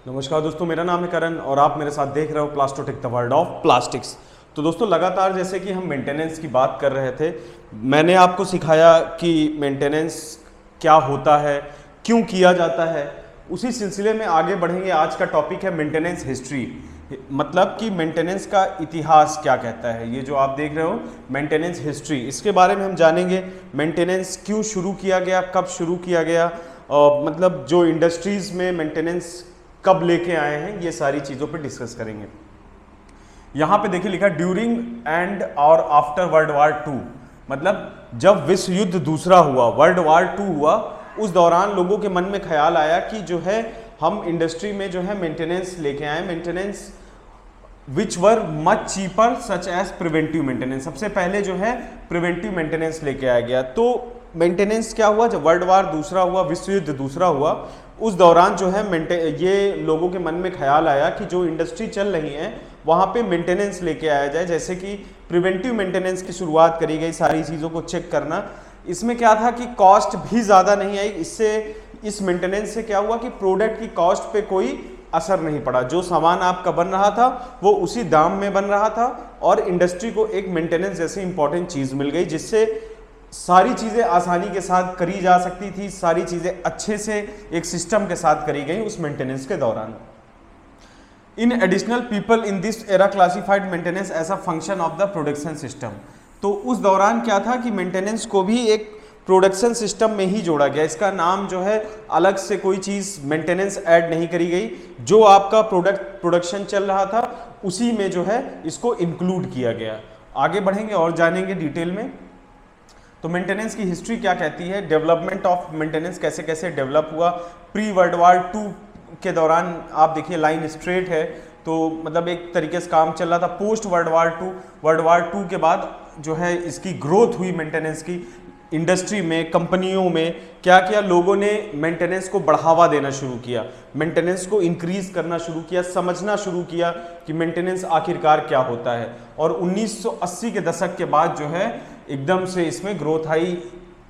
नमस्कार दोस्तों, मेरा नाम है करण और आप मेरे साथ देख रहे हो प्लास्टोटेक द वर्ल्ड ऑफ प्लास्टिक्स। तो दोस्तों लगातार जैसे कि हम मेंटेनेंस की बात कर रहे थे, मैंने आपको सिखाया कि मेंटेनेंस क्या होता है, क्यों किया जाता है। उसी सिलसिले में आगे बढ़ेंगे। आज का टॉपिक है मेंटेनेंस हिस्ट्री, मतलब कि मेंटेनेंस का इतिहास क्या कहता है। ये जो आप देख रहे हो मेंटेनेंस हिस्ट्री, इसके बारे में हम जानेंगे। मेंटेनेंस क्यों शुरू किया गया, कब शुरू किया गया, मतलब जो इंडस्ट्रीज़ में मेंटेनेंस कब लेके आए हैं, ये सारी चीज़ों पे डिस्कस करेंगे। यहाँ पे देखिए लिखा ड्यूरिंग एंड और आफ्टर वर्ल्ड वार टू, मतलब जब विश्व युद्ध दूसरा हुआ, वर्ल्ड वार टू हुआ, उस दौरान लोगों के मन में ख्याल आया कि जो है हम इंडस्ट्री में जो है मेंटेनेंस लेके आए, maintenance which were much cheaper such as preventive maintenance. सबसे पहले जो है प्रिवेंटिव मेंटेनेंस लेके आया गया। तो मेंटेनेंस क्या हुआ, जब वर्ल्ड वार दूसरा हुआ, विश्व युद्ध दूसरा हुआ, उस दौरान जो है ये लोगों के मन में ख्याल आया कि जो इंडस्ट्री चल रही है वहाँ पे मेंटेनेंस लेके आया जाए। जैसे कि प्रिवेंटिव मेंटेनेंस की शुरुआत करी गई, सारी चीज़ों को चेक करना। इसमें क्या था कि कॉस्ट भी ज़्यादा नहीं आई। इस मेंटेनेंस से क्या हुआ कि प्रोडक्ट की कॉस्ट पे कोई असर नहीं पड़ा। जो सामान आपका बन रहा था वो उसी दाम में बन रहा था और इंडस्ट्री को एक मेंटेनेंस जैसी इंपॉर्टेंट चीज़ मिल गई, जिससे सारी चीज़ें आसानी के साथ करी जा सकती थी, सारी चीज़ें अच्छे से एक सिस्टम के साथ करी गई उस मेंटेनेंस के दौरान। In additional people in this era classified maintenance as a function of the production system. तो उस दौरान क्या था कि मेंटेनेंस को भी एक प्रोडक्शन सिस्टम में ही जोड़ा गया। इसका नाम जो है अलग से कोई चीज़ मेंटेनेंस ऐड नहीं करी गई, जो आपका प्रोडक्शन चल रहा था उसी में जो है इसको इंक्लूड किया गया। आगे बढ़ेंगे और जानेंगे डिटेल में। तो मेंटेनेंस की हिस्ट्री क्या कहती है, डेवलपमेंट ऑफ मेंटेनेंस कैसे कैसे डेवलप हुआ। प्री वर्ल्ड वार टू के दौरान आप देखिए लाइन स्ट्रेट है, तो मतलब एक तरीके से काम चल रहा था। पोस्ट वर्ल्ड वार टू के बाद जो है इसकी ग्रोथ हुई मेंटेनेंस की। इंडस्ट्री में, कंपनियों में क्या किया, लोगों ने मेंटेनेंस को बढ़ावा देना शुरू किया, मेंटेनेंस को इंक्रीज करना शुरू किया, समझना शुरू किया कि मेंटेनेंस आखिरकार क्या होता है। और 1980 के दशक के बाद जो है एकदम से इसमें ग्रोथ आई,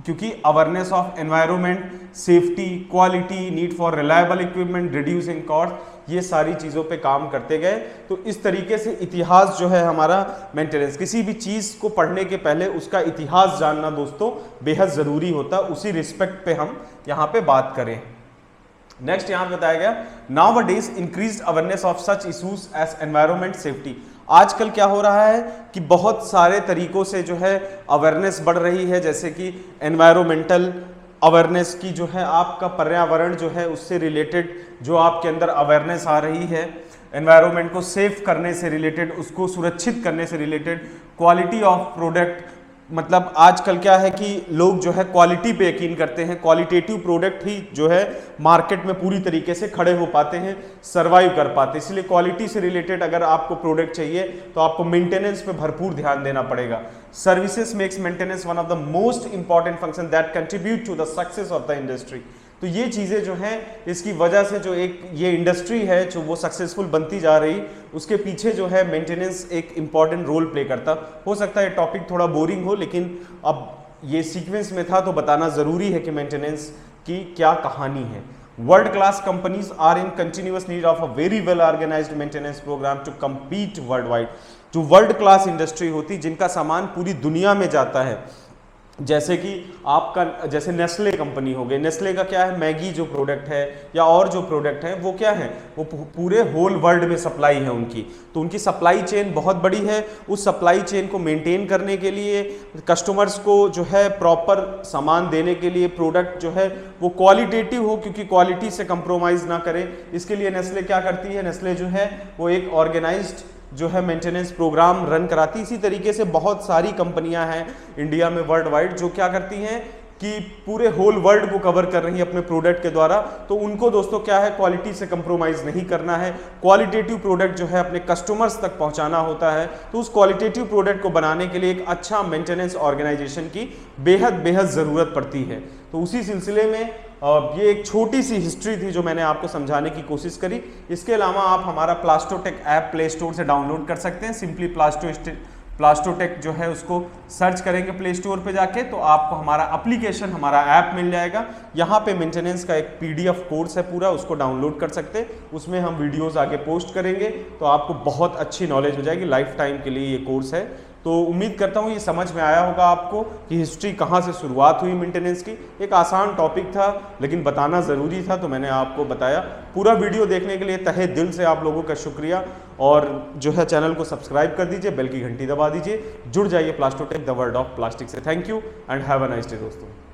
क्योंकि awareness of environment, safety, quality, need for reliable equipment, reducing cost, ये सारी चीज़ों पे काम करते गए। तो इस तरीके से इतिहास जो है हमारा मेंटेनेंस, किसी भी चीज़ को पढ़ने के पहले उसका इतिहास जानना दोस्तों बेहद ज़रूरी होता। उसी रिस्पेक्ट पे हम यहाँ पे बात करें। नेक्स्ट यहाँ बताया गया nowadays increased awareness of such issues as environment, safety. आजकल क्या हो रहा है कि बहुत सारे तरीकों से जो है अवेयरनेस बढ़ रही है, जैसे कि एनवायरमेंटल अवेयरनेस की जो है, आपका पर्यावरण जो है उससे रिलेटेड जो आपके अंदर अवेयरनेस आ रही है, एनवायरनमेंट को सेफ करने से रिलेटेड, उसको सुरक्षित करने से रिलेटेड, क्वालिटी ऑफ प्रोडक्ट, मतलब आजकल क्या है कि लोग जो है क्वालिटी पे यकीन करते हैं। क्वालिटेटिव प्रोडक्ट ही जो है मार्केट में पूरी तरीके से खड़े हो पाते हैं, सरवाइव कर पाते हैं। इसलिए क्वालिटी से रिलेटेड अगर आपको प्रोडक्ट चाहिए तो आपको मेंटेनेंस पे भरपूर ध्यान देना पड़ेगा। Services makes maintenance one of the most important function that contribute to the success of the industry. तो ये चीज़ें जो हैं, इसकी वजह से जो एक ये इंडस्ट्री है जो वो सक्सेसफुल बनती जा रही, उसके पीछे जो है मेंटेनेंस एक इम्पॉर्टेंट रोल प्ले करता। हो सकता है टॉपिक थोड़ा बोरिंग हो, लेकिन अब ये सीक्वेंस में था तो बताना ज़रूरी है कि मेंटेनेंस की क्या कहानी है। World class companies are in continuous need of a very well organised maintenance program to compete world wide. जो वर्ल्ड क्लास इंडस्ट्री होती, जिनका सामान पूरी दुनिया में जाता है, जैसे कि आपका जैसे नेस्ले कंपनी हो गई। नेस्ले का क्या है, मैगी जो प्रोडक्ट है या और जो प्रोडक्ट है वो क्या है, वो पूरे होल वर्ल्ड में सप्लाई है उनकी। तो उनकी सप्लाई चेन बहुत बड़ी है। उस सप्लाई चेन को मेंटेन करने के लिए, कस्टमर्स को जो है प्रॉपर सामान देने के लिए, प्रोडक्ट जो है वो क्वालिटेटिव हो, क्योंकि क्वालिटी से कंप्रोमाइज़ ना करे, इसके लिए नेस्ले क्या करती है, नेस्ले जो है वो एक ऑर्गेनाइज्ड जो है मेंटेनेंस प्रोग्राम रन कराती। इसी तरीके से बहुत सारी कंपनियां हैं इंडिया में वर्ल्ड वाइड जो क्या करती हैं कि पूरे होल वर्ल्ड को कवर कर रही है अपने प्रोडक्ट के द्वारा। तो उनको दोस्तों क्या है, क्वालिटी से कंप्रोमाइज़ नहीं करना है, क्वालिटेटिव प्रोडक्ट जो है अपने कस्टमर्स तक पहुंचाना होता है। तो उस क्वालिटेटिव प्रोडक्ट को बनाने के लिए एक अच्छा मेंटेनेंस ऑर्गेनाइजेशन की बेहद ज़रूरत पड़ती है। तो उसी सिलसिले में ये एक छोटी सी हिस्ट्री थी जो मैंने आपको समझाने की कोशिश करी। इसके अलावा आप हमारा प्लास्टोटेक ऐप प्ले स्टोर से डाउनलोड कर सकते हैं। सिंपली प्लास्टोटेक जो है उसको सर्च करेंगे प्ले स्टोर पे जाके तो आपको हमारा एप्लीकेशन, हमारा ऐप मिल जाएगा। यहाँ पे मेंटेनेंस का एक पीडीएफ कोर्स है पूरा, उसको डाउनलोड कर सकते हैं। उसमें हम वीडियोस आगे पोस्ट करेंगे तो आपको बहुत अच्छी नॉलेज हो जाएगी, लाइफ टाइम के लिए ये कोर्स है। तो उम्मीद करता हूँ ये समझ में आया होगा आपको कि हिस्ट्री कहाँ से शुरुआत हुई मेंटेनेंस की। एक आसान टॉपिक था लेकिन बताना ज़रूरी था तो मैंने आपको बताया। पूरा वीडियो देखने के लिए तहे दिल से आप लोगों का शुक्रिया, और जो है चैनल को सब्सक्राइब कर दीजिए, बेल की घंटी दबा दीजिए, जुड़ जाइए प्लास्टोटेक द वर्ल्ड ऑफ प्लास्टिक से। Thank you and have a nice day दोस्तों।